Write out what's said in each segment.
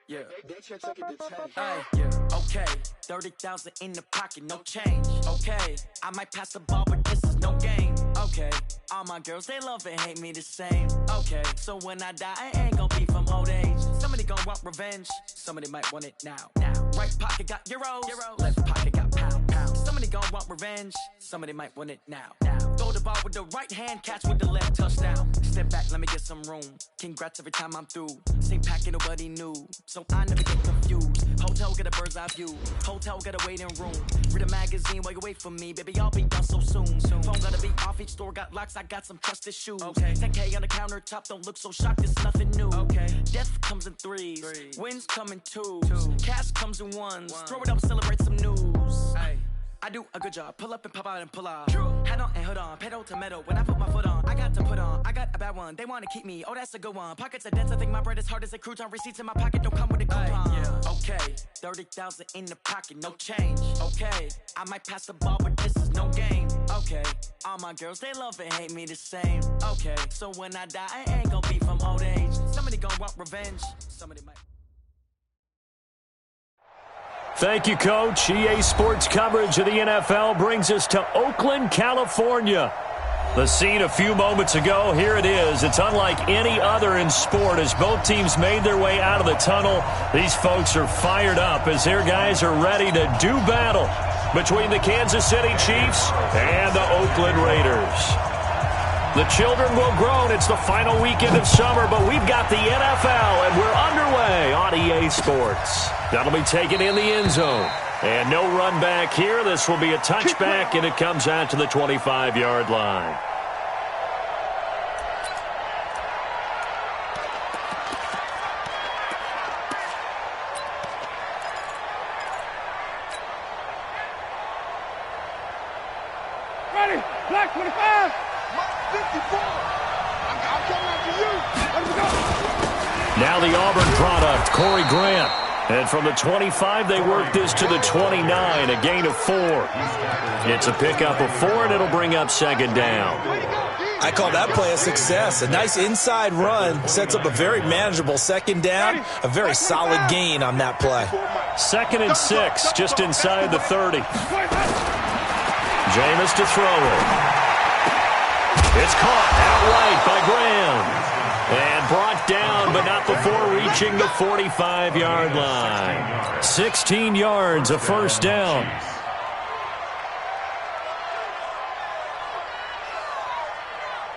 Yeah. Yeah. Okay. 30,000 in the pocket, no change. Okay. I might pass the ball, but this is no game. Okay. All my girls, they love and hate me the same. Okay. So when I die, I ain't gonna be from old age. Somebody gonna want revenge. Somebody might want it now. Right pocket got euros. Left pocket got pound. Somebody gonna want revenge. Somebody might want it now. Throw the ball with the right hand, catch with the left, touchdown. Step back, let me get some room. Congrats every time I'm through. Same packet, nobody knew. So I never get confused. Hotel get a bird's eye view. Hotel get a waiting room. Read a magazine while you wait for me. Baby, I'll be done so soon. Phone gotta be off, each store got locks. I got some trusted shoes. 10K on the countertop, don't look so shocked, it's nothing new. Death comes in threes. Wins come in twos. Cash comes in ones. Throw it up, celebrate some news. I do a good job. Pull up and pop out and pull out. Head on and hood on. Pedal to metal. When I put my foot on, I got to put on. I got a bad one. They want to keep me. Oh, that's a good one. Pockets are dense. I think my bread is hard as a crouton. Receipts in my pocket don't come with a coupon. Okay. 30,000 in the pocket. No change. Okay. I might pass the ball, but this is no game. Okay. All my girls, they love and hate me the same. Okay. So when I die, I ain't gonna be from old age. Somebody gonna want revenge. Somebody might. Thank you, Coach. EA Sports coverage of the NFL brings us to Oakland, California. The scene a few moments ago, here it is. It's unlike any other in sport as both teams made their way out of the tunnel. These folks are fired up as their guys are ready to do battle between the Kansas City Chiefs and the Oakland Raiders. The children will groan. It's the final weekend of summer, but we've got the NFL, and we're underway on EA Sports. That'll be taken in the end zone. And no run back here. This will be a touchback, and it comes out to the 25-yard line. Ready, black 25. 54. I'm coming after you. Let me go. Now the Auburn product, Corey Grant. And from the 25, they work this to the 29, a gain of 4. It's a pickup of 4, and it'll bring up second down. I call that play a success. A nice inside run sets up a very manageable second down, a very solid gain on that play. 2nd and 6, just inside the 30. Jameis to throw it. It's caught outright by Graham. And brought down, but not before reaching the 45-yard line. 16 yards, a first down.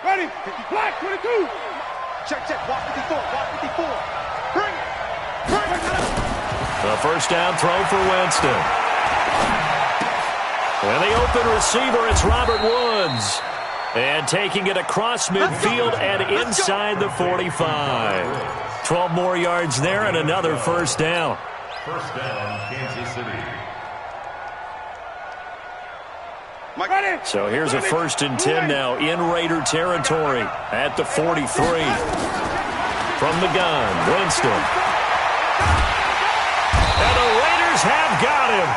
Ready, black 22. Check, walk 54, walk 54. Bring it. A first down throw for Winston. And the open receiver, it's Robert Woods. And taking it across midfield and inside the 45. 12 more yards there and another first down. First down, Kansas City. So here's a 1st and 10 now in Raider territory at the 43. From the gun, Winston. And the Raiders have got him.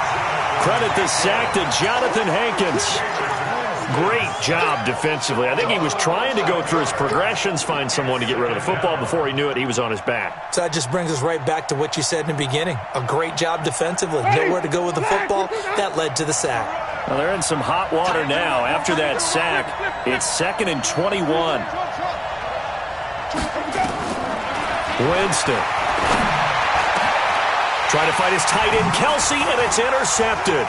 Credit the sack to Jonathan Hankins. Great job defensively. I think he was trying to go through his progressions, find someone to get rid of the football. Before he knew it, he was on his back. So that just brings us right back to what you said in the beginning. A great job defensively. Nowhere to go with the football. That led to the sack. Well, they're in some hot water now. After that sack, it's 2nd and 21. Winston. Trying to fight his tight end, Kelsey, and it's intercepted.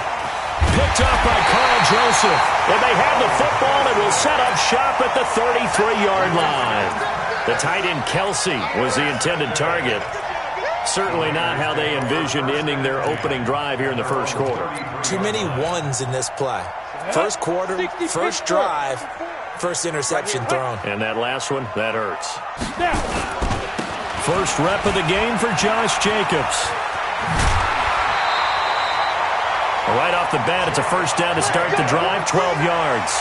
Picked up by Carl Joseph. And they have the football and will set up shop at the 33-yard line. The tight end, Kelsey, was the intended target. Certainly not how they envisioned ending their opening drive here in the first quarter. Too many ones in this play. First quarter, first drive, first interception thrown. And that last one, that hurts. First rep of the game for Josh Jacobs. Right off the bat, it's a first down to start the drive, 12 yards.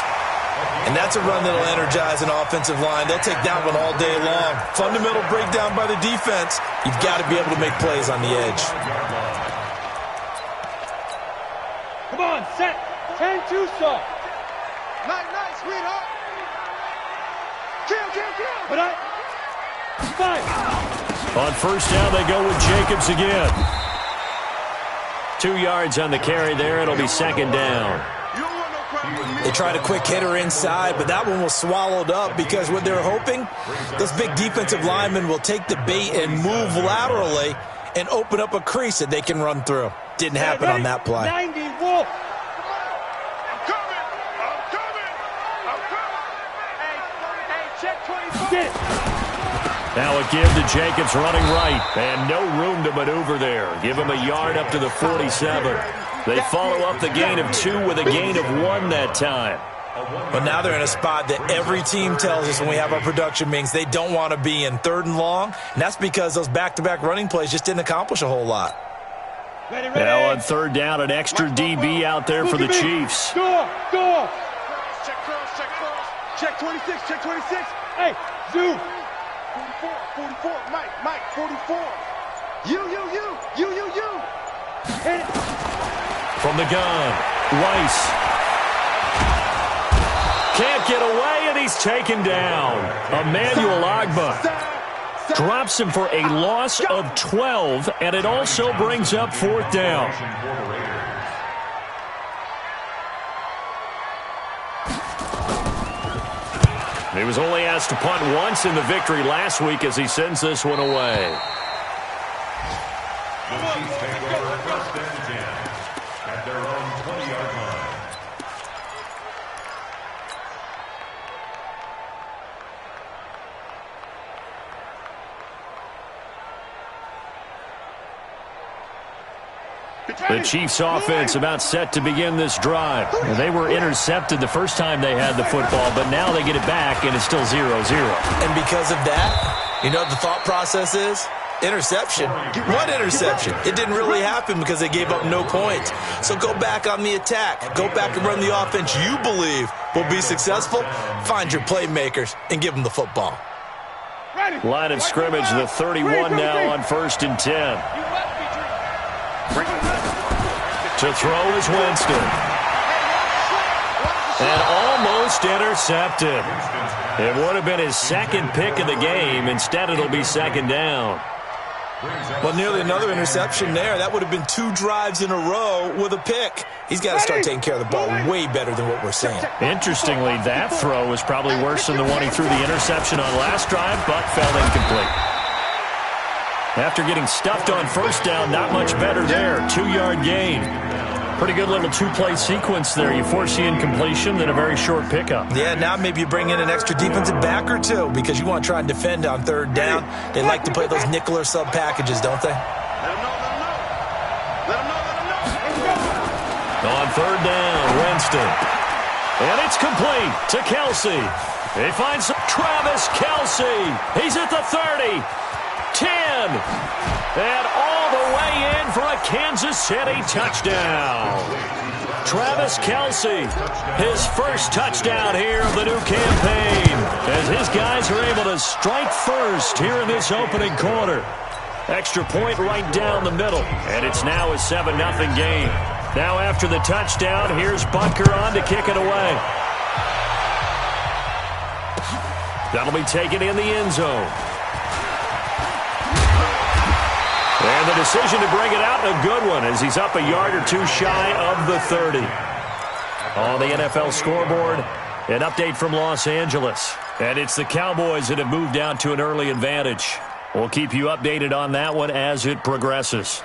And that's a run that'll energize an offensive line. They'll take that one all day long. Fundamental breakdown by the defense. You've got to be able to make plays on the edge. Come on, set. 10-2 stop. Night, sweetheart. Kill. But I. 5. On first down, they go with Jacobs again. 2 yards on the carry there. It'll be second down. They tried a quick hitter inside, but that one was swallowed up because what they're hoping, those big defensive linemen will take the bait and move laterally and open up a crease that they can run through. Didn't happen on that play. 90, Wolf. Now a give to Jacobs running right, and no room to maneuver there. Give him a yard up to the 47. They follow up the gain of 2 with a gain of 1 that time. But now they're in a spot that every team tells us when we have our production meetings they don't want to be in, 3rd and long, and that's because those back-to-back running plays just didn't accomplish a whole lot. Now on 3rd down, an extra DB out there for the Chiefs. Door. Check cross. Check 26, check 26. Hey, zoom. 44, Mike, 44. You. Hit it. From the gun, Weiss. Can't get away, and he's taken down. Emmanuel Agba drops him for a loss of 12, and it also brings up 4th down. He was only asked to punt once in the victory last week as he sends this one away. The Chiefs take over 1st and 10 at their own 20-yard line. The Chiefs offense about set to begin this drive. They were intercepted the first time they had the football, but now they get it back, and it's still 0-0. And because of that, you know what the thought process is? Interception. One interception. It didn't really happen because they gave up no points. So go back on the attack. Go back and run the offense you believe will be successful. Find your playmakers and give them the football. Line of scrimmage, the 31 now on 1st and 10. To throw is Winston. And almost intercepted. It would have been his 2nd pick of the game. Instead, it'll be 2nd down. Well, nearly another interception there. That would have been 2 drives in a row with a pick. He's got to start taking care of the ball way better than what we're seeing. Interestingly, that throw was probably worse than the one he threw the interception on last drive, but fell incomplete. After getting stuffed on 1st down, not much better there. 2-yard gain. Pretty good little 2-play sequence there. You force the incompletion, then a very short pickup. Yeah, now maybe you bring in an extra defensive back or 2 because you want to try and defend on 3rd down. They like to play those nickel or sub packages, don't they? On 3rd down, Winston. And it's complete to Kelsey. He finds Travis Kelsey. He's at the 30. 10, and all the way in for a Kansas City touchdown. Travis Kelsey, his first touchdown here of the new campaign, as his guys are able to strike first here in this opening quarter. Extra point right down the middle, and it's now a 7-0 game. Now after the touchdown, here's Butker on to kick it away. That'll be taken in the end zone. And the decision to bring it out, a good one, as he's up a yard or 2 shy of the 30. On the NFL scoreboard, an update from Los Angeles. And it's the Cowboys that have moved out to an early advantage. We'll keep you updated on that one as it progresses.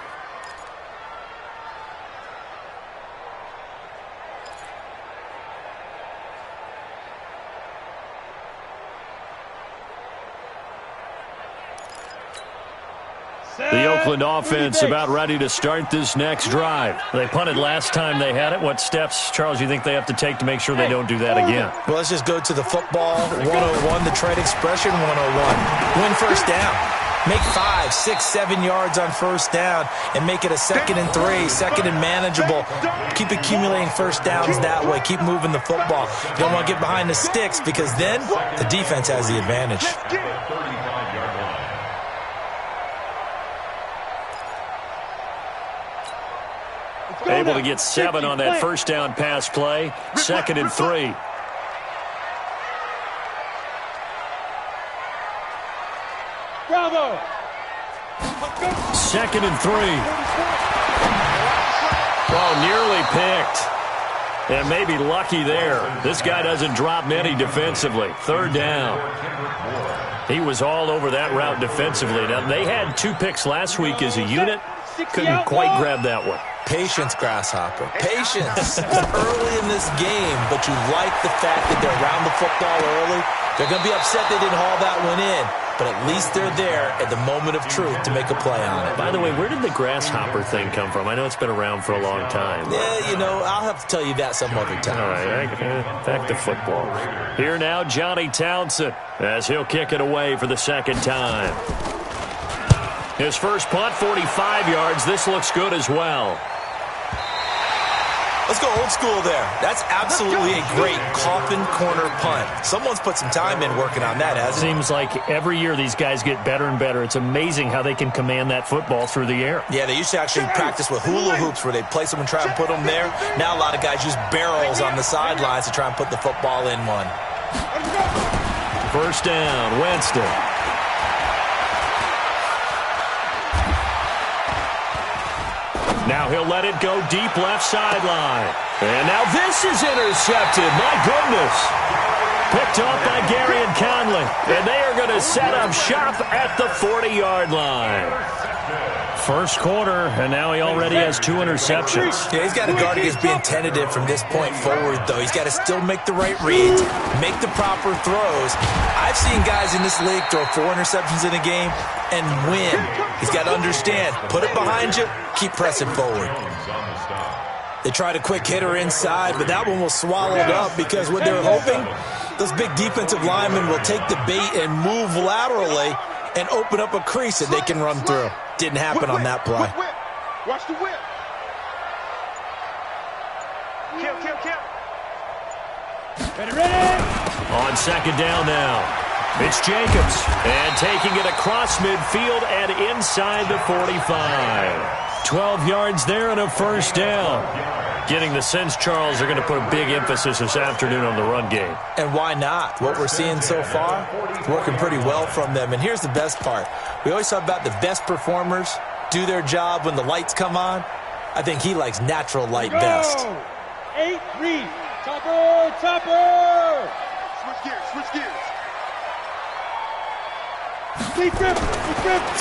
The Oakland offense about ready to start this next drive. They punted last time they had it. What steps, Charles, you think they have to take to make sure they don't do that again? Well, let's just go to the football 101, the trade expression 101. Win 1st down. Make 5, 6, 7 yards on 1st down and make it a 2nd and 3, 2nd and manageable. Keep accumulating 1st downs that way. Keep moving the football. You don't want to get behind the sticks because then the defense has the advantage. Able to get 7 on that 1st down pass play. 2nd and 3. Bravo. 2nd and 3. Oh, nearly picked. And maybe lucky there. This guy doesn't drop many defensively. 3rd down. He was all over that route defensively. Now, they had 2 picks last week as a unit. Couldn't quite grab that one. Patience, Grasshopper. Patience. It's early in this game, but you like the fact that they're around the football early. They're going to be upset they didn't haul that one in, but at least they're there at the moment of truth to make a play on it. By the way, where did the grasshopper thing come from? I know it's been around for a long time. Yeah, you know, I'll have to tell you that some other time. All right, back to football. Here now, Johnny Townsend, as he'll kick it away for the 2nd time. His first punt, 45 yards. This looks good as well. Let's go old school there. That's absolutely a great coffin corner punt. Someone's put some time in working on that, hasn't it? Seems like every year these guys get better and better. It's amazing how they can command that football through the air. Yeah, they used to actually practice with hula hoops where they'd place them and try and put them there. Now a lot of guys use barrels on the sidelines to try and put the football in one. 1st down, Winston. Now he'll let it go deep left sideline. And now this is intercepted. My goodness. Picked off by Gary and Conley. And they are going to set up shop at the 40-yard line. First quarter, and now he already has 2 interceptions. Yeah, he's got to guard against being tentative from this point forward, though. He's got to still make the right reads, make the proper throws. I've seen guys in this league throw 4 interceptions in a game and win. He's got to understand, put it behind you, keep pressing forward. They tried a quick hitter inside, but that one was swallowed up because what they're hoping, those big defensive linemen will take the bait and move laterally and open up a crease that they can run through. Didn't happen on that play. Watch the whip. Kill. Ready. On 2nd down now. It's Jacobs. And taking it across midfield and inside the 45. 12 yards there and a 1st down. Getting the sense, Charles, they're going to put a big emphasis this afternoon on the run game. And why not? What we're seeing so far, it's working pretty well from them. And here's the best part. We always talk about the best performers do their job when the lights come on. I think he likes natural light best. 8-3. Topper. Switch gears.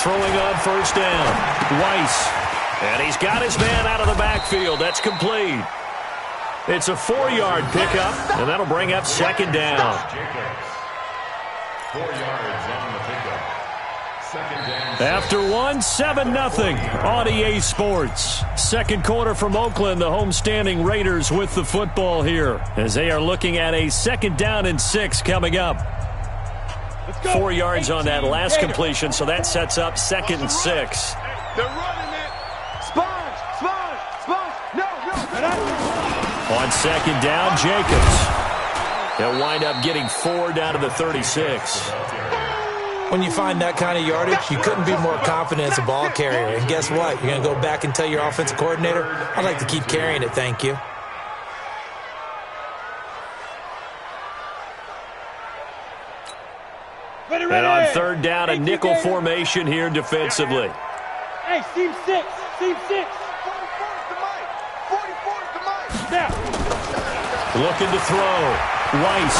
Throwing on 1st down. Weiss. And he's got his man out of the backfield. That's complete. It's a 4-yard pickup, and that'll bring up 2nd down. 4 yards on the pickup. 2nd down. After 7-0 on EA Sports. 2nd quarter from Oakland, the homestanding Raiders with the football here as they are looking at a 2nd down and 6 coming up. 4 yards on that last completion, so that sets up 2nd and 6. They're running it. Sponge. No. On 2nd down, Jacobs. They'll wind up getting 4 down to the 36. When you find that kind of yardage, you couldn't be more confident as a ball carrier. And guess what? You're going to go back and tell your offensive coordinator, I'd like to keep carrying it, thank you. And on 3rd down, a nickel formation here defensively. Hey, Team 6. 44's the mic. Now. Looking to throw. Weiss.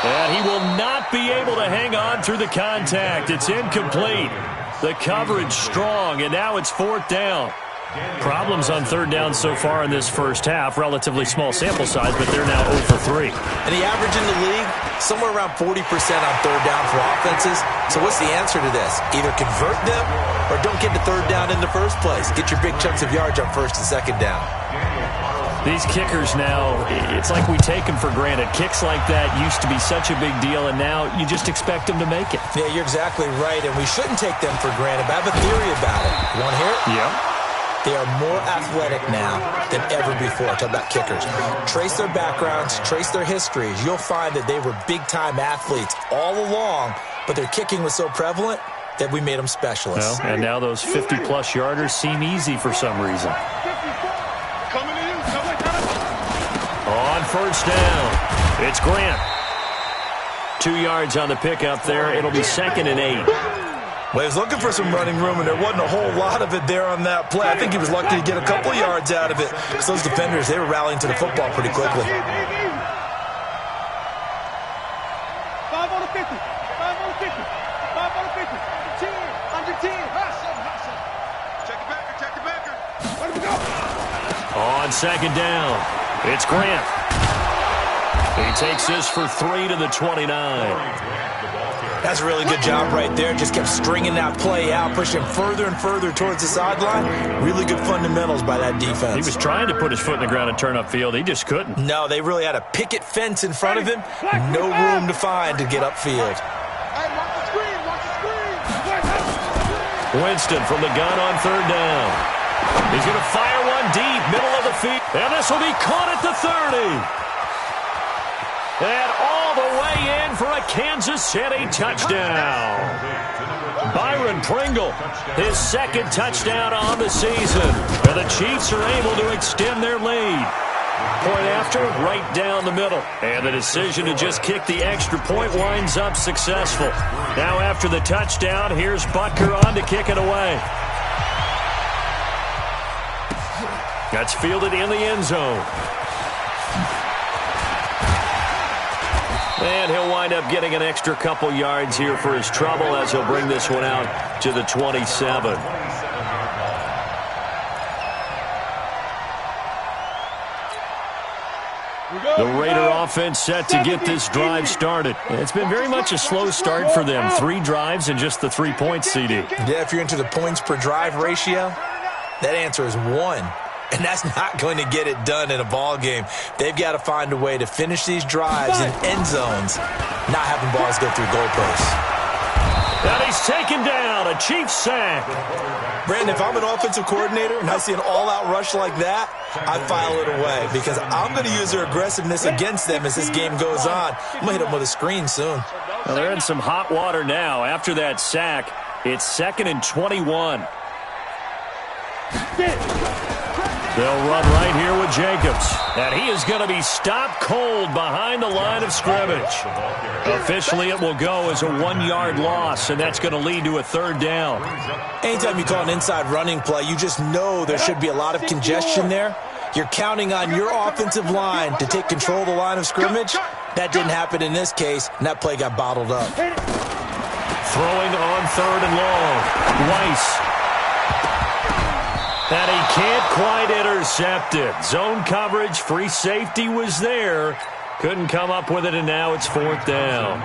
And he will not be able to hang on through the contact. It's incomplete. The coverage strong, and now it's 4th down. Problems on 3rd down so far in this first half. Relatively small sample size, but they're now 0 for 3. And the average in the league, somewhere around 40% on 3rd down for offenses. So what's the answer to this? Either convert them or don't get to 3rd down in the first place. Get your big chunks of yards on 1st and 2nd down. These kickers now, it's like we take them for granted. Kicks like that used to be such a big deal, and now you just expect them to make it. Yeah, you're exactly right, and we shouldn't take them for granted. But I have a theory about it. You want to hear it? Yeah. They are more athletic now than ever before. Talk about kickers. Trace their backgrounds, trace their histories. You'll find that they were big-time athletes all along, but their kicking was so prevalent that we made them specialists. Well, and now those 50-plus yarders seem easy for some reason. On 1st down, it's Grant. 2 yards on the pickup there. It'll be 2nd and 8. Well, he was looking for some running room, and there wasn't a whole lot of it there on that play. I think he was lucky to get a couple yards out of it because those defenders, they were rallying to the football pretty quickly. 5 on the 50. 5 on the 50. 5 on the 50. 10. 110. Check the backer. Check the backer. Let him go. On second down, it's Grant. He takes this for 3 to the 29. That's a really good job right there. Just kept stringing that play out, pushing further and further towards the sideline. Really good fundamentals by that defense. He was trying to put his foot in the ground and turn upfield. He just couldn't. No, they really had a picket fence in front of him. No room to find to get upfield. Hey, watch the screen. Watch the screen. Winston from the gun on third down. He's going to fire one deep, middle of the field. And this will be caught at the 30. And all the way in for a Kansas City touchdown. Byron Pringle, his second touchdown on the season. And the Chiefs are able to extend their lead. Point after, right down the middle. And the decision to just kick the extra point winds up successful. Now after the touchdown, here's Butker on to kick it away. That's fielded in the end zone. And he'll wind up getting an extra couple yards here for his trouble as he'll bring this one out to the 27. The Raider offense set to get this drive started. It's been very much a slow start for them. 3 drives and just the 3 points, CD. Yeah, if you're into the points per drive ratio, that answer is 1. And that's not going to get it done in a ball game. They've got to find a way to finish these drives in end zones, not having balls go through goalposts. And he's taken down, a Chiefs sack. Brandon, if I'm an offensive coordinator and I see an all-out rush like that, I file it away because I'm going to use their aggressiveness against them as this game goes on. I'm going to hit them with a screen soon. Well, they're in some hot water now. After that sack, it's 2nd and 21. They'll run right here with Jacobs. And he is going to be stopped cold behind the line of scrimmage. Officially, it will go as a 1-yard loss, and that's going to lead to a 3rd down. Anytime you call an inside running play, you just know there should be a lot of congestion there. You're counting on your offensive line to take control of the line of scrimmage. That didn't happen in this case, and that play got bottled up. Throwing on 3rd and long. Weiss. And he can't quite intercept it. Zone coverage, free safety was there. Couldn't come up with it, and now it's 4th down.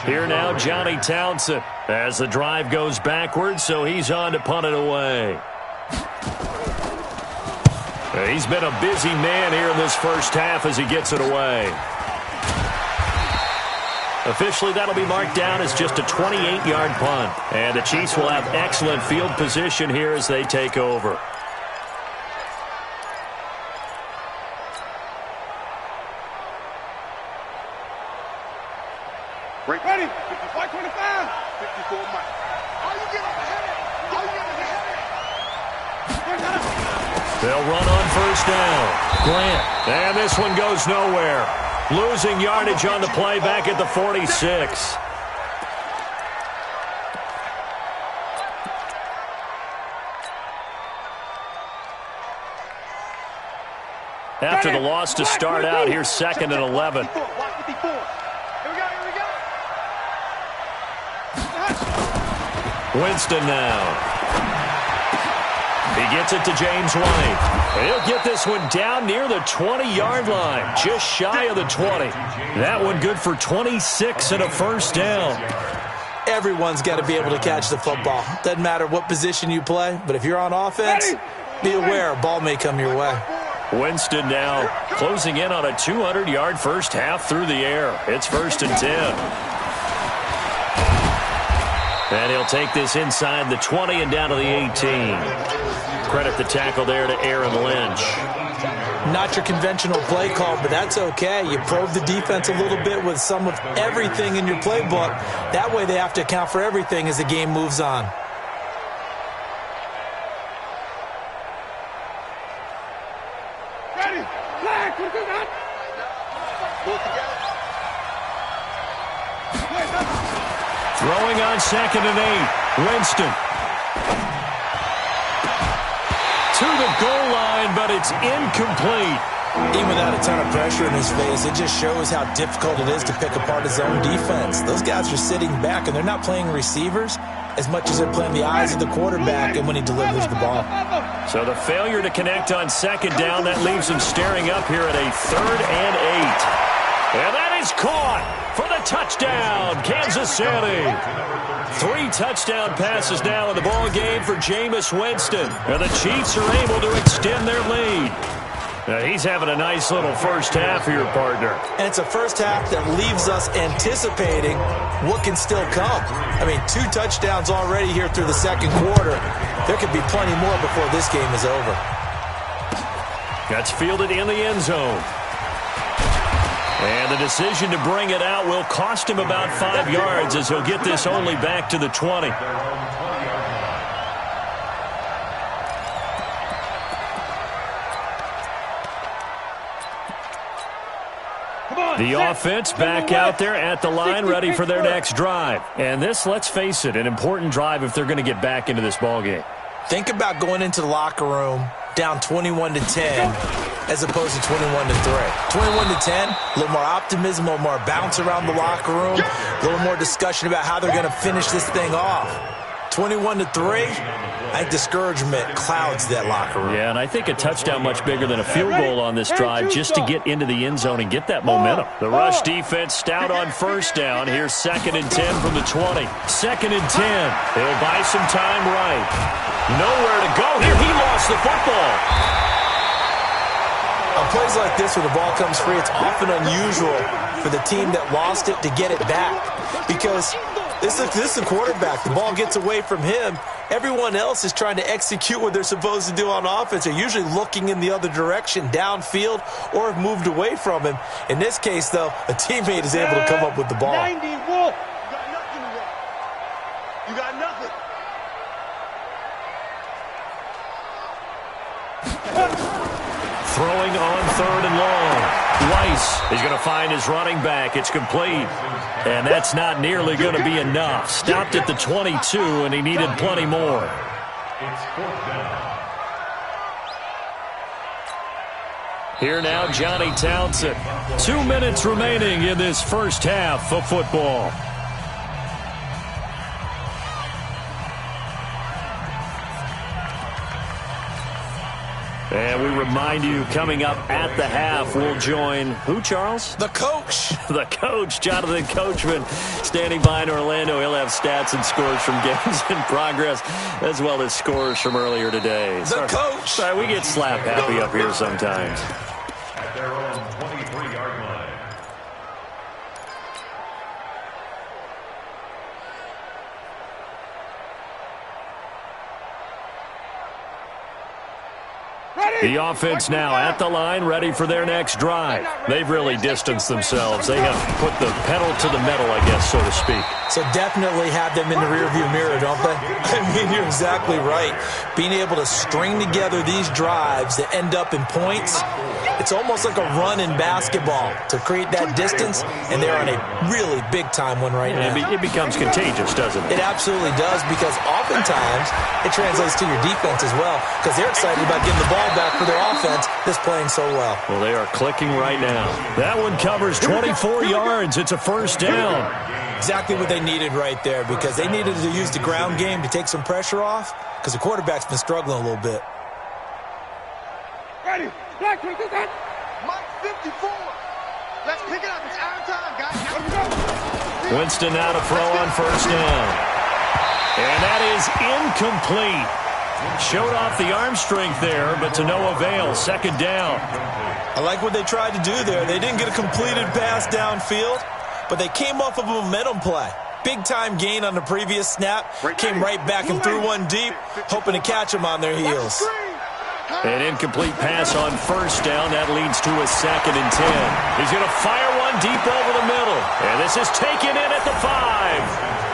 Here now, Johnny Townsend as the drive goes backwards, so he's on to punt it away. He's been a busy man here in this first half as he gets it away. Officially, that'll be marked down as just a 28-yard punt. And the Chiefs will have excellent field position here as they take over. Ready? 55, 25. 54, Mike. How you getting ahead? How you getting ahead? They'll run on 1st down. Grant. And this one goes nowhere. Losing yardage on the play back at the 46. After the loss to start out, here's 2nd and 11. Winston now. He gets it to James White. He'll get this one down near the 20-yard line, just shy of the 20. That one good for 26 and a 1st down. Everyone's got to be able to catch the football. Doesn't matter what position you play, but if you're on offense, be aware a ball may come your way. Winston now closing in on a 200-yard first half through the air. It's 1st and 10. And he'll take this inside the 20 and down to the 18. Credit the tackle there to Aaron Lynch. Not your conventional play call, but that's okay. You probe the defense a little bit with some of everything in your playbook. That way they have to account for everything as the game moves on. Ready? Flag. Pull together. Throwing on 2nd and 8. Winston. To the goal line, but it's incomplete. Even without a ton of pressure in his face, it just shows how difficult it is to pick apart his own defense. Those guys are sitting back, and they're not playing receivers as much as they're playing the eyes of the quarterback and when he delivers the ball. So the failure to connect on second down, that leaves him staring up here at a 3rd and 8. And that is caught for the touchdown, Kansas City. 3 touchdown passes now in the ball game for Jameis Winston. And the Chiefs are able to extend their lead. Now he's having a nice little first half here, partner. And it's a first half that leaves us anticipating what can still come. I mean, 2 touchdowns already here through the second quarter. There could be plenty more before this game is over. That's fielded in the end zone. And the decision to bring it out will cost him about 5 yards as he'll get this only back to the 20. The offense back out there at the line, ready for their next drive. And this, let's face it, an important drive if they're going to get back into this ballgame. Think about going into the locker room down 21-10 as opposed to 21-3. 21-10, a little more optimism, a little more bounce around the locker room, a little more discussion about how they're going to finish this thing off. 21-3, I think discouragement clouds that locker room. Yeah, and I think a touchdown much bigger than a field goal on this drive just to get into the end zone and get that momentum. The rush defense stout on first down. Here's 2nd and 10 from the 20. 2nd and 10. He'll buy some time right. Nowhere to go here. He lost the football. On plays like this where the ball comes free, it's often unusual for the team that lost it to get it back because this is the quarterback. The ball gets away from him. Everyone else is trying to execute what they're supposed to do on offense. They're usually looking in the other direction, downfield, or have moved away from him. In this case, though, a teammate is able to come up with the ball. 90, Wolf. You got nothing today. You got nothing. Throwing on 3rd and long. Weiss is going to find his running back. It's complete. And that's not nearly going to be enough. Stopped at the 22, and he needed plenty more. It's 4th down. Here now, Johnny Townsend. 2 minutes remaining in this first half of football. And we remind you, coming up at the half, we'll join who, Charles? The coach. The coach, Jonathan Coachman, standing by in Orlando. He'll have stats and scores from games in progress, as well as scores from earlier today. Coach. Sorry, we get slap happy up here sometimes. At their own 23-yard line. The offense now at the line, ready for their next drive. They've really distanced themselves. They have put the pedal to the metal, I guess, so to speak. So definitely have them in the rearview mirror, don't they? I mean, you're exactly right. Being able to string together these drives that end up in points, it's almost like a run in basketball to create that distance, and they're on a really big-time one right now. It becomes contagious, doesn't it? It absolutely does, because oftentimes it translates to your defense as well, because they're excited about getting the ball back for their offense that's playing so well. Well, they are clicking right now. That one covers 24 yards. It's a first down. Exactly what they needed right there, because they needed to use the ground game to take some pressure off, because the quarterback's been struggling a little bit. Ready. Black, take that. Mike 54. Let's pick it up. It's our time, guys. Let's go. Winston now to throw on first down. And that is incomplete. Showed off the arm strength there, but to no avail. Second down. I like what they tried to do there. They didn't get a completed pass downfield, but they came off of a momentum play. Big-time gain on the previous snap. Came right back and threw one deep, hoping to catch them on their heels. An incomplete pass on first down. That leads to a 2nd and 10. He's going to fire one deep over the middle. And this is taken in at the 5.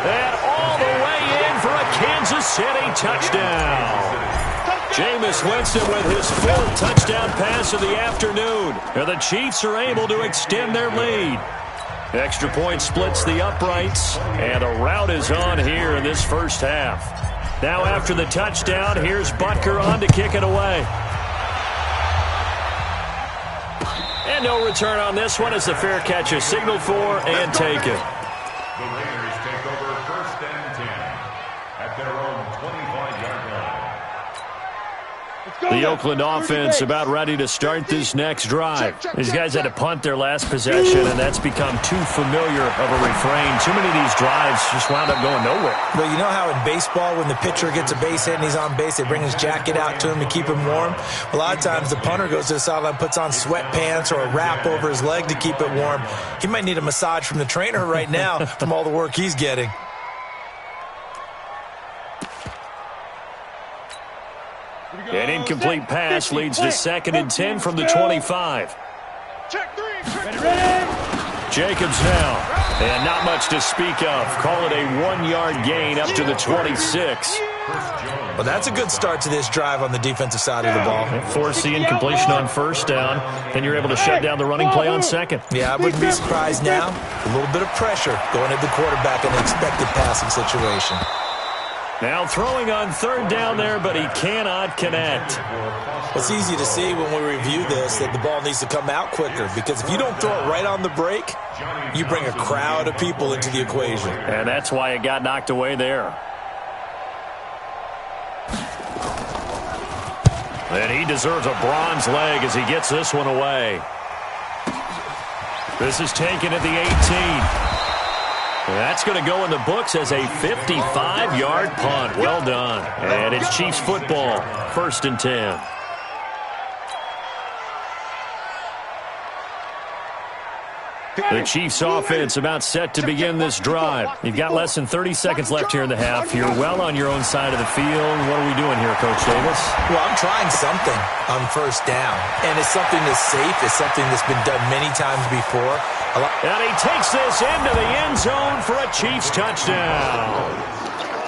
And all the way in for a Kansas City touchdown. Jameis Winston with his 4th touchdown pass of the afternoon. And the Chiefs are able to extend their lead. Extra point splits the uprights, and a rout is on here in this first half. Now after the touchdown, here's Butker on to kick it away. And no return on this one as the fair catch is signaled for and taken. The Raiders take over 1st and 10 at their own 25-yard line. The Oakland offense about ready to start this next drive. These guys had to punt their last possession, and that's become too familiar of a refrain. Too many of these drives just wound up going nowhere. Well, you know how in baseball when the pitcher gets a base hit and he's on base, they bring his jacket out to him to keep him warm? A lot of times the punter goes to the sideline, puts on sweatpants or a wrap over his leg to keep it warm. He might need a massage from the trainer right now from all the work he's getting. An incomplete pass leads to 2nd and 10 from the 25. Check 3. Ready. Jacobs now. And not much to speak of. Call it a 1-yard gain up to the 26. Well, that's a good start to this drive on the defensive side of the ball. Force the incompletion on 1st down. Then you're able to shut down the running play on 2nd. Yeah, I wouldn't be surprised now. A little bit of pressure going at the quarterback in an expected passing situation. Now throwing on 3rd down there, but he cannot connect. It's easy to see when we review this that the ball needs to come out quicker, because if you don't throw it right on the break, you bring a crowd of people into the equation. And that's why it got knocked away there. And he deserves a bronze leg as he gets this one away. This is taken at the 18. That's going to go in the books as a 55-yard punt. Well done. And it's Chiefs football, 1st and 10. The Chiefs offense about set to begin this drive. You've got less than 30 seconds left here in the half. You're well on your own side of the field. What are we doing here, Coach Davis? Well, I'm trying something on 1st down. And it's something that's safe. It's something that's been done many times before. And he takes this into the end zone for a Chiefs touchdown.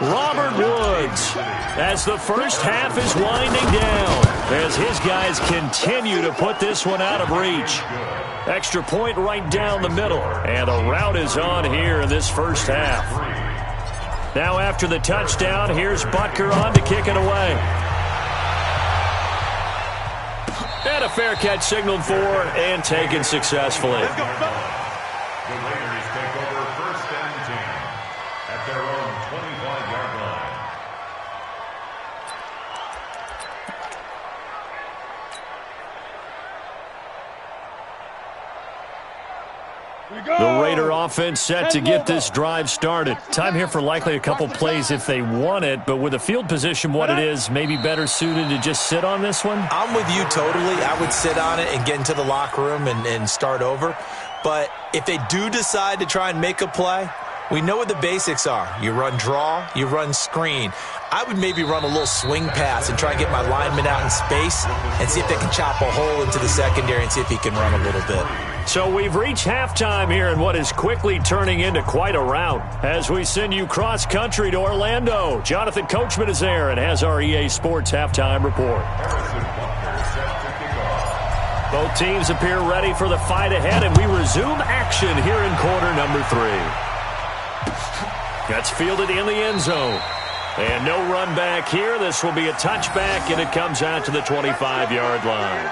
Robert Woods, as the first half is winding down, as his guys continue to put this one out of reach. Extra point right down the middle, and a rout is on here in this first half. Now after the touchdown, here's Butker on to kick it away. And a fair catch signaled for and taken successfully. The Raiders take over 1st and 10 at their own 25-yard line. The Raider offense set to get this drive started. Time here for likely a couple plays if they want it, but with the field position what it is, maybe better suited to just sit on this one? I'm with you totally. I would sit on it and get into the locker room and start over. But if they do decide to try and make a play, we know what the basics are. You run draw, you run screen. I would maybe run a little swing pass and try and get my lineman out in space and see if they can chop a hole into the secondary and see if he can run a little bit. So we've reached halftime here in what is quickly turning into quite a rout. As we send you cross-country to Orlando, Jonathan Coachman is there and has our EA Sports halftime report. Both teams appear ready for the fight ahead, and we resume action here in quarter number 3. That's fielded in the end zone. And no run back here. This will be a touchback, and it comes out to the 25-yard line.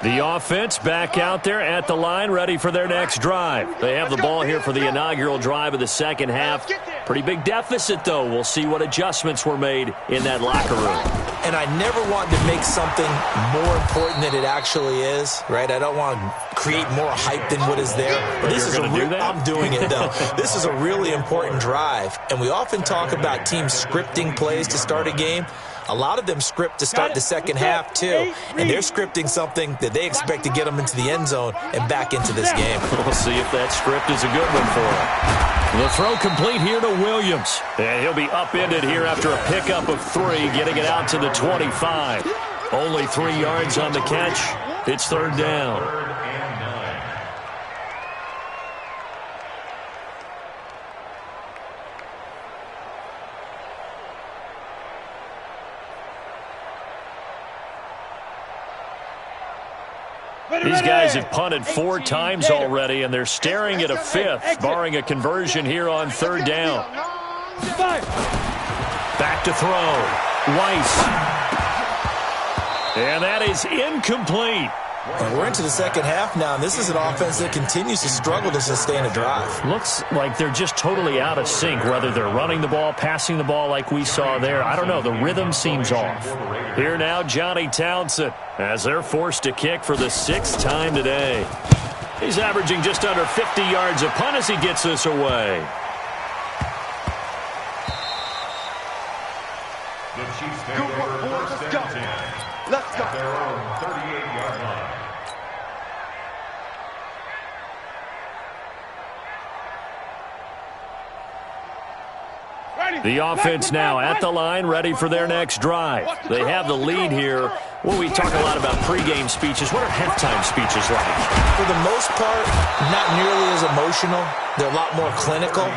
The offense back out there at the line, ready for their next drive. They have the ball here for the inaugural drive of the second half. Pretty big deficit, though. We'll see what adjustments were made in that locker room. And I never want to make something more important than it actually is, right? I don't want to create more hype than what is there. But this is I'm doing it, though. This is a really important drive. And we often talk about teams scripting plays to start a game. A lot of them script to start the second half, too. And they're scripting something that they expect to get them into the end zone and back into this game. We'll see if that script is a good one for them. The throw complete here to Williams. And he'll be upended here after a pickup of 3, getting it out to the 25. Only 3 yards on the catch. It's third down. Third and 9. These guys have punted 4 times already, and they're staring at a 5th, barring a conversion here on third down. Back to throw. Weiss. And that is incomplete. And we're into the second half now, and this is an offense that continues to struggle to sustain a drive. Looks like they're just totally out of sync, whether they're running the ball, passing the ball like we saw there. I don't know. The rhythm seems off. Here now, Johnny Townsend, as they're forced to kick for the 6th time today. He's averaging just under 50 yards a punt as he gets this away. The Chiefs take over first and 10. Let's go. At their own 38-yard line. The offense now at the line, ready for their next drive. They have the lead here. Well, we talk a lot about pregame speeches. What are halftime speeches like? For the most part, not nearly as emotional. They're a lot more clinical.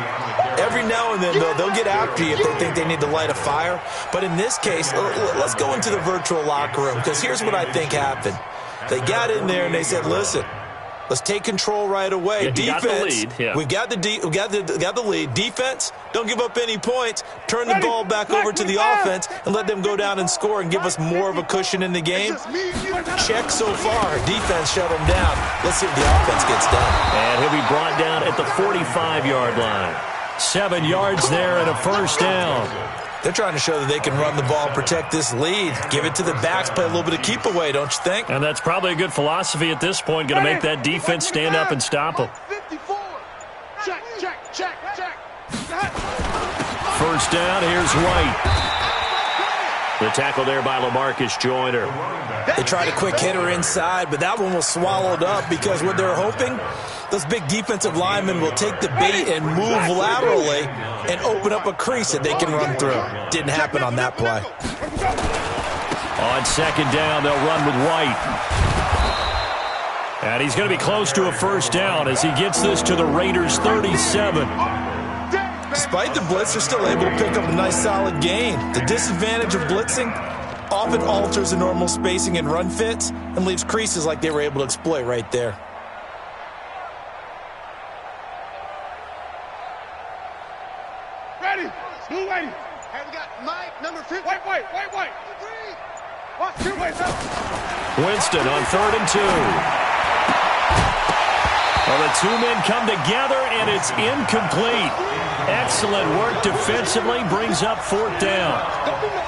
Every now and then, though, they'll get after you if they think they need to light a fire. But in this case, let's go into the virtual locker room, because here's what I think happened. They got in there and they said, listen, let's take control right away. Defense, we've got the lead. Defense, don't give up any points. Turn the ball back over to the offense and let them go down and score and give us more of a cushion in the game. Check so far. Defense shut them down. Let's see if the offense gets done. And he'll be brought down at the 45-yard line. 7 yards there and a first down. They're trying to show that they can run the ball, protect this lead. Give it to the backs, play a little bit of keep away, don't you think? And that's probably a good philosophy at this point. Going to make that defense stand up and stop them. 54. Check. First down, here's White. The tackle there by LaMarcus Joyner. They tried a quick hitter inside, but that one was swallowed up because what they're hoping, those big defensive linemen will take the bait and move laterally and open up a crease that they can run through. Didn't happen on that play. On second down, they'll run with White. And he's going to be close to a first down as he gets this to the Raiders' 37. Despite the blitz, they're still able to pick up a nice solid gain. The disadvantage of blitzing often alters the normal spacing and run fits and leaves creases like they were able to exploit right there. Ready. Blue ready. Hey, we got Mike, number 50. Wait. Watch two ways up. Winston on 3rd and 2. Well, the 2 men come together, and it's incomplete. Excellent work defensively, brings up 4th down.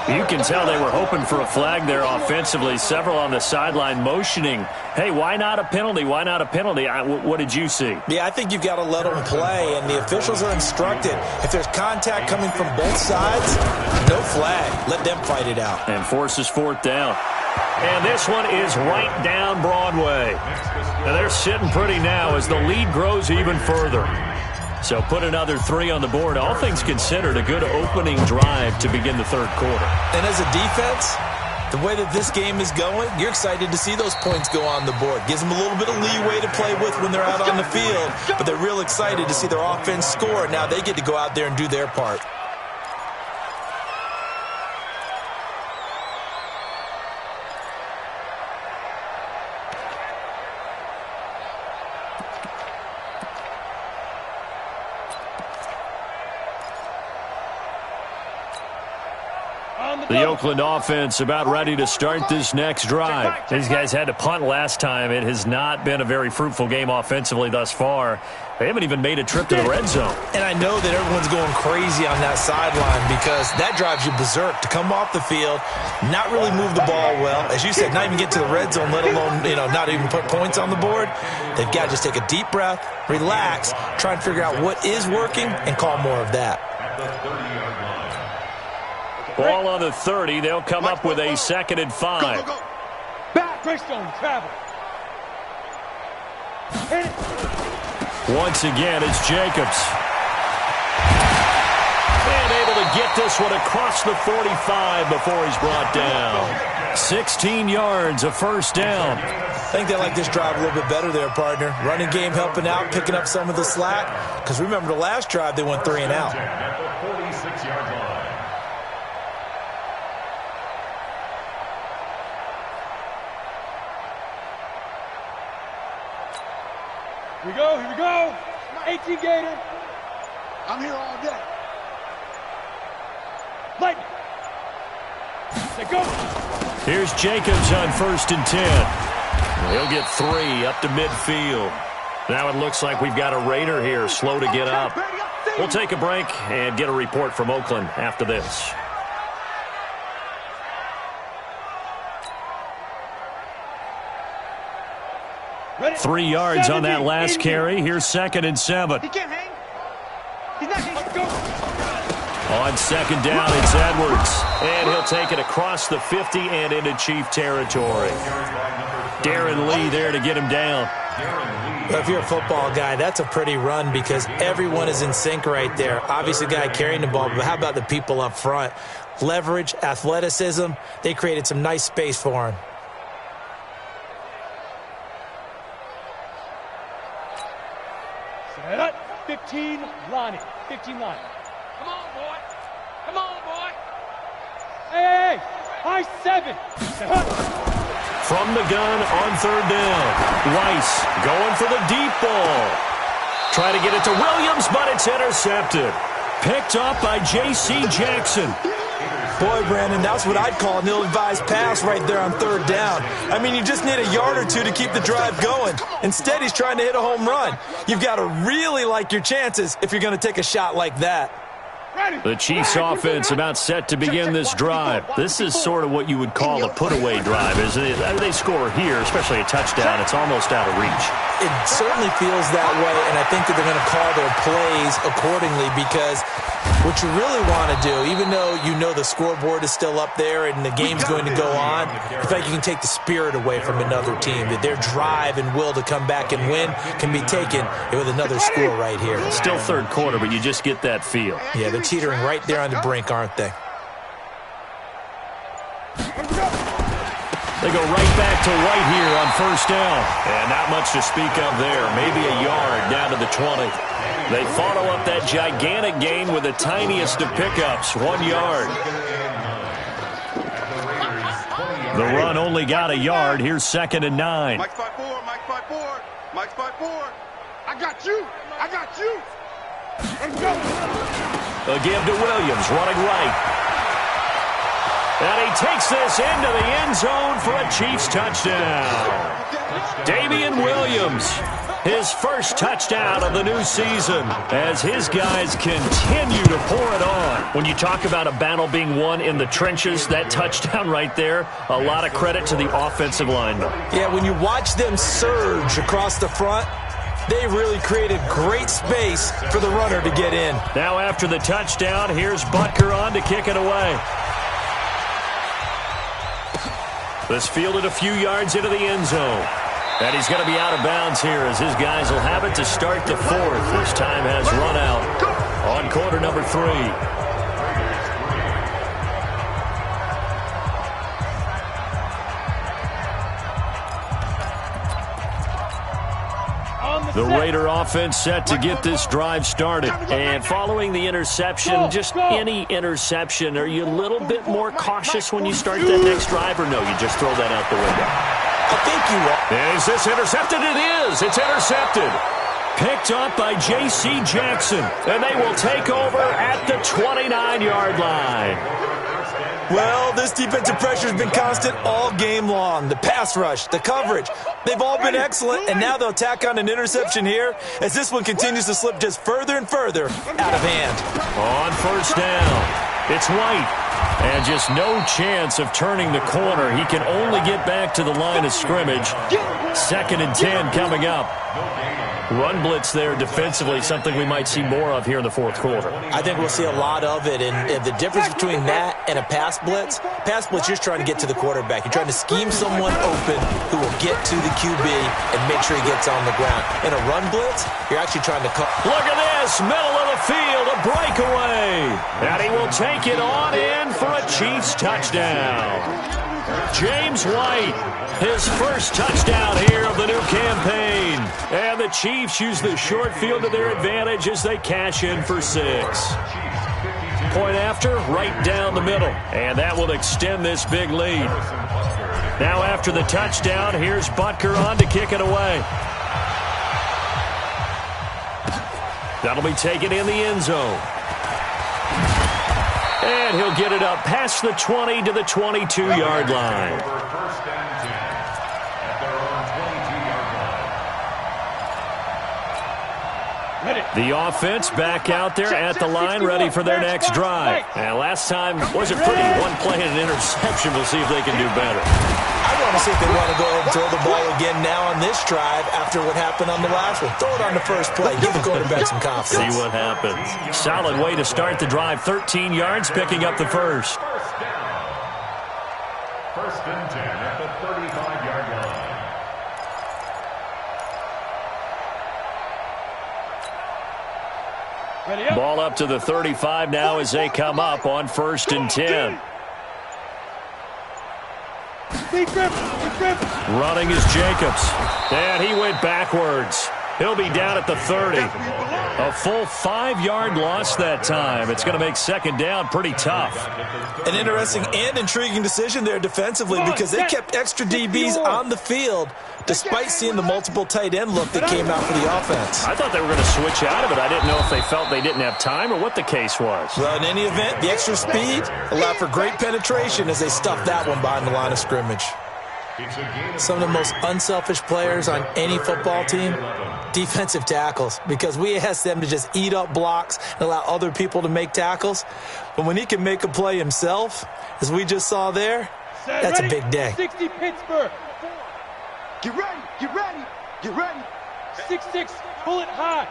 You can tell they were hoping for a flag there offensively. Several on the sideline motioning, hey, why not a penalty? Why not a penalty? What did you see? Yeah, I think you've got to let them play, and the officials are instructed. If there's contact coming from both sides, no flag. Let them fight it out. And forces 4th down. And this one is right down Broadway. And they're sitting pretty now as the lead grows even further. So put another 3 on the board. All things considered, a good opening drive to begin the third quarter. And as a defense, the way that this game is going, you're excited to see those points go on the board. Gives them a little bit of leeway to play with when they're out on the field. But they're real excited to see their offense score. Now they get to go out there and do their part. The Oakland offense about ready to start this next drive. These guys had to punt last time. It has not been a very fruitful game offensively thus far. They haven't even made a trip to the red zone. And I know that everyone's going crazy on that sideline because that drives you berserk to come off the field, not really move the ball well. As you said, not even get to the red zone, let alone, not even put points on the board. They've got to just take a deep breath, relax, try and figure out what is working and call more of that. At the 30-yard line. Ball on the 30. They'll come up with a 2nd and 5. Go. Back, Greystone, travel. Hit it. Once again, it's Jacobs. And able to get this one across the 45 before he's brought down. 16 yards, a first down. I think they like this drive a little bit better there, partner. Running game helping out, picking up some of the slack. Because remember the last drive, they went 3 and out. At the 46-yard line. Here we go, here we go. 18 Gator. I'm here all day. Lightning. They go. Here's Jacobs on 1st and 10. He'll get 3 up to midfield. Now it looks like we've got a Raider here, slow to get up. We'll take a break and get a report from Oakland after this. Ready? 3 yards on that last carry. Here's 2nd and 7. He can't hang. He's not hanging. Let's go. On 2nd down, it's Edwards. And he'll take it across the 50 and into Chief territory. Darren Lee there to get him down. Well, if you're a football guy, that's a pretty run because everyone is in sync right there. Obviously, the guy carrying the ball, but how about the people up front? Leverage, athleticism, they created some nice space for him. Set up. 15 Lonnie. 15 Lonnie. Come on, boy. Come on, boy. Hey, high 7. Set up. From the gun on 3rd down. Weiss going for the deep ball. Try to get it to Williams, but it's intercepted. Picked up by J.C. Jackson. Boy, Brandon, that's what I'd call an ill-advised pass right there on 3rd down. I mean, you just need a yard or 2 to keep the drive going. Instead, he's trying to hit a home run. You've got to really like your chances if you're going to take a shot like that. The Chiefs offense about set to begin this drive. This is sort of what you would call a put-away drive, isn't it? They score here, especially a touchdown. It's almost out of reach. It certainly feels that way, and I think that they're going to call their plays accordingly because what you really want to do, even though you know the scoreboard is still up there and the game's going to go on, in fact, you can take the spirit away from another team, that their drive and will to come back and win can be taken with another score right here. Still 3rd quarter, but you just get that feel. Yeah, they're teetering right there on the brink, aren't they? They go right back to White here on 1st down. And not much to speak of there. Maybe a yard down to the 20. They follow up that gigantic gain with the tiniest of pickups, 1 yard. The run only got a yard. Here's 2nd and 9. Mike's 5-4, Mike's 5-4, Mike's 5-4. I got you, I got you. Let's go. A give to Williams, running right. And he takes this into the end zone for a Chiefs touchdown. Damian Williams, his first touchdown of the new season as his guys continue to pour it on. When you talk about a battle being won in the trenches, that touchdown right there, a lot of credit to the offensive linemen. Yeah, when you watch them surge across the front, they really created great space for the runner to get in. Now after the touchdown, here's Butker on to kick it away. This fielded a few yards into the end zone. And he's going to be out of bounds here as his guys will have it to start the 4th. This time has run out on quarter number 3. The Raider offense set to get this drive started. And following the interception, just any interception, are you a little bit more cautious when you start that next drive, or no, you just throw that out the window? I think you are. Is this intercepted? It is. It's intercepted. Picked up by J.C. Jackson. And they will take over at the 29-yard line. Well, this defensive pressure has been constant all game long. The pass rush, the coverage, they've all been excellent, and now they'll tack on an interception here as this one continues to slip just further and further out of hand. On 1st down, it's White, and just no chance of turning the corner. He can only get back to the line of scrimmage. 2nd and 10 coming up. Run blitz there defensively, something we might see more of here in the 4th quarter. I think we'll see a lot of it, and the difference between that and a pass blitz, you're trying to get to the quarterback. You're trying to scheme someone open who will get to the QB and make sure he gets on the ground. In a run blitz, you're actually trying to cut. Look at this, middle of the field, a breakaway. And he will take it on in for a Chiefs touchdown. James White, his first touchdown here of the new campaign. And the Chiefs use the short field to their advantage as they cash in for 6. Point after, right down the middle. And that will extend this big lead. Now after the touchdown, here's Butker on to kick it away. That'll be taken in the end zone. And he'll get it up past the 20 to the 22-yard line. First and 10 at their own 22-yard line. The offense back out there at the line, ready for their next drive. And last time wasn't pretty. One play and an interception. We'll see if they can do better. I want to see if they want to go ahead and throw the ball again now on this drive after what happened on the last one. Throw it on the first play. Give the quarterback some confidence. See what happens. Solid way to start the drive. 13 yards, picking up the first. First down. First and 10 at the 35-yard line. Ball up to the 35 now as they come up on first and 10. Running is Jacobs. And he went backwards. He'll be down at the 30. A full 5-yard loss that time. It's going to make second down pretty tough. An interesting and intriguing decision there defensively because they kept extra DBs on the field despite seeing the multiple tight end look that came out for the offense. I thought they were going to switch out of it. I didn't know if they felt they didn't have time or what the case was. Well, in any event, the extra speed allowed for great penetration as they stuffed that one behind the line of scrimmage. Some of the most unselfish players on any football team, defensive tackles, because we ask them to just eat up blocks and allow other people to make tackles. But when he can make a play himself, as we just saw there, that's a big day. 60 Pittsburgh. Get ready, get ready, get ready. 6-6, pull it high.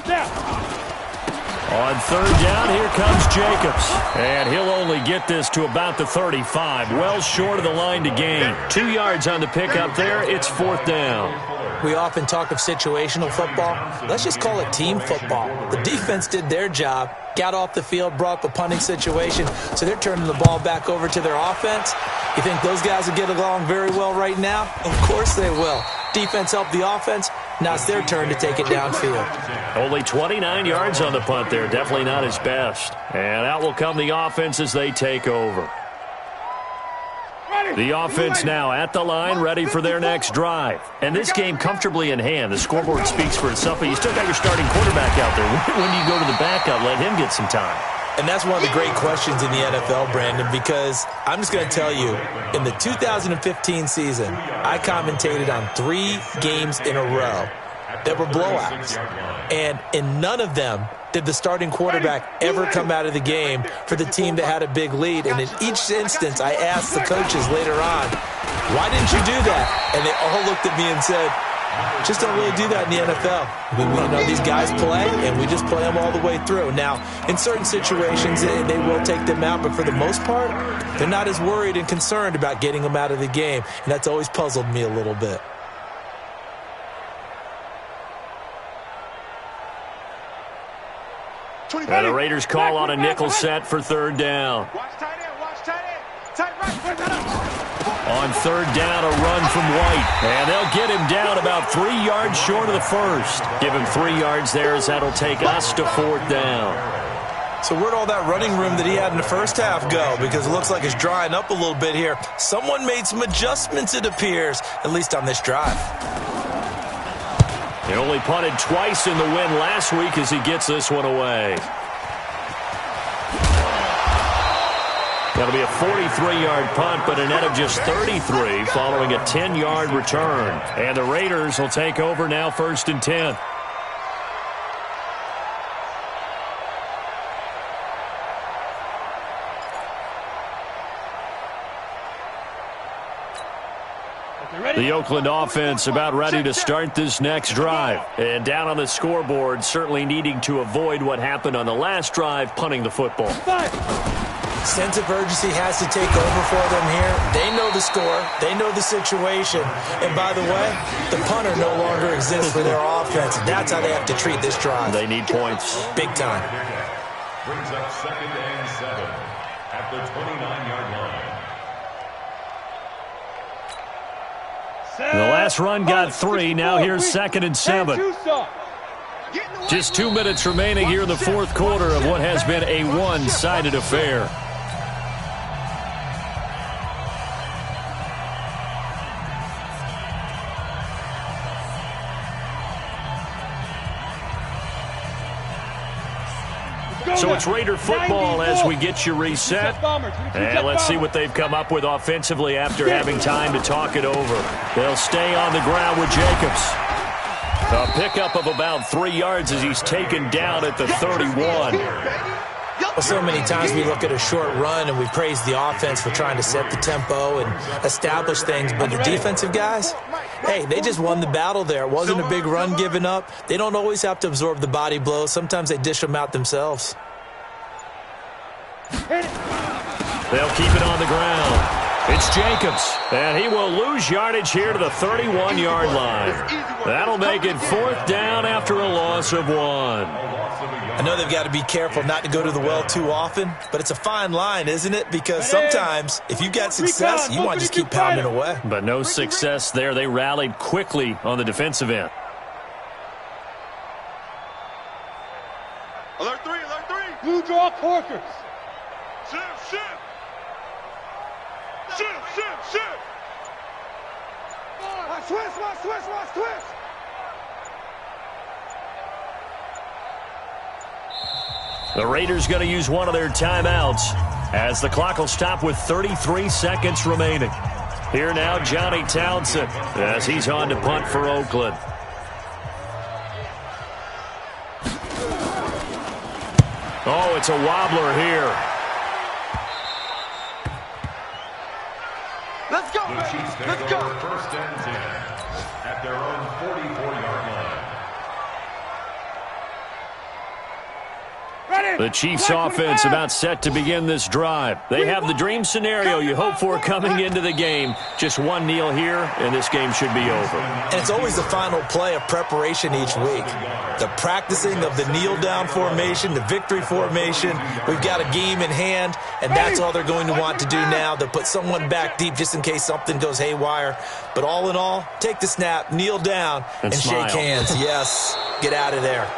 Now. On third down, here comes Jacobs. And he'll only get this to about the 35. Well short of the line to gain. 2 yards on the pickup there. It's fourth down. We often talk of situational football. Let's just call it team football. The defense did their job, got off the field, brought up a punting situation, so they're turning the ball back over to their offense. You think those guys will get along very well right now? Of course they will. Defense helped the offense. Now it's their turn to take it downfield. Only 29 yards on the punt there. Definitely not his best. And out will come the offense as they take over. The offense now at the line, ready for their next drive. And this game comfortably in hand. The scoreboard speaks for itself, but you still got your starting quarterback out there. When do you go to the backup, let him get some time? And that's one of the great questions in the NFL, Brandon, because I'm just going to tell you, in the 2015 season, I commentated on 3 games in a row that were blowouts. And in none of them did the starting quarterback ever come out of the game for the team that had a big lead. And in each instance, I asked the coaches later on, why didn't you do that? And they all looked at me and said, just don't really do that in the NFL. These guys play, and we just play them all the way through. Now, in certain situations, they will take them out, but for the most part, they're not as worried and concerned about getting them out of the game, and that's always puzzled me a little bit. And the Raiders call on a nickel set for third down. Watch tight end, watch tight end. Tight right. On third down, a run from White. And they'll get him down about 3 yards short of the first. Give him 3 yards there as that'll take us to fourth down. So where'd all that running room that he had in the first half go? Because it looks like it's drying up a little bit here. Someone made some adjustments, it appears, at least on this drive. He only punted twice in the win last week as he gets this one away. That'll be a 43-yard punt, but a net of just 33 following a 10-yard return. And the Raiders will take over now first and 10. The Oakland offense about ready to start this next drive. And down on the scoreboard, certainly needing to avoid what happened on the last drive, punting the football. Sense of urgency has to take over for them here. They know the score. They know the situation. And by the way, the punter no longer exists for their offense. That's how they have to treat this drive. They need points. Big time. brings up 2nd and 7 at the 29-yard line. The last run got 3. Now here's 2nd and 7. Just 2 minutes remaining here in the fourth quarter of what has been a one-sided affair. So it's Raider football as we get you reset. And let's see what they've come up with offensively after having time to talk it over. They'll stay on the ground with Jacobs. A pickup of about 3 yards as he's taken down at the 31. Well, so many times we look at a short run and we praise the offense for trying to set the tempo and establish things, but the defensive guys, hey, they just won the battle there. It wasn't a big run given up. They don't always have to absorb the body blows. Sometimes they dish them out themselves. They'll keep it on the ground. It's Jacobs, and he will lose yardage here to the 31-yard line. That'll make it 4th down after a loss of 1. I know they've got to be careful not to go to the well too often, but it's a fine line, isn't it? Because sometimes if you've got success, you want to just keep pounding away. But no success there. They rallied quickly on the defensive end. Alert 3, alert 3. Blue draw Corkers. Shift, shift. Shift, shift, shift. Watch, twist, watch, twist, watch, twist. The Raiders going to use one of their timeouts as the clock will stop with 33 seconds remaining. Here now, Johnny Townsend as he's on to punt for Oakland. Oh, it's a wobbler here. Let's go, The Chiefs take let's go. over 1st and 10 at their own 44-yard line. The Chiefs offense about set to begin this drive. They have the dream scenario you hope for coming into the game. Just one kneel here, and this game should be over. And it's always the final play of preparation each week. The practicing of the kneel-down formation, the victory formation. We've got a game in hand, and that's all they're going to want to do now. They'll put someone back deep just in case something goes haywire. But all in all, take the snap, kneel down, and smile. shake hands. Yes, get out of there.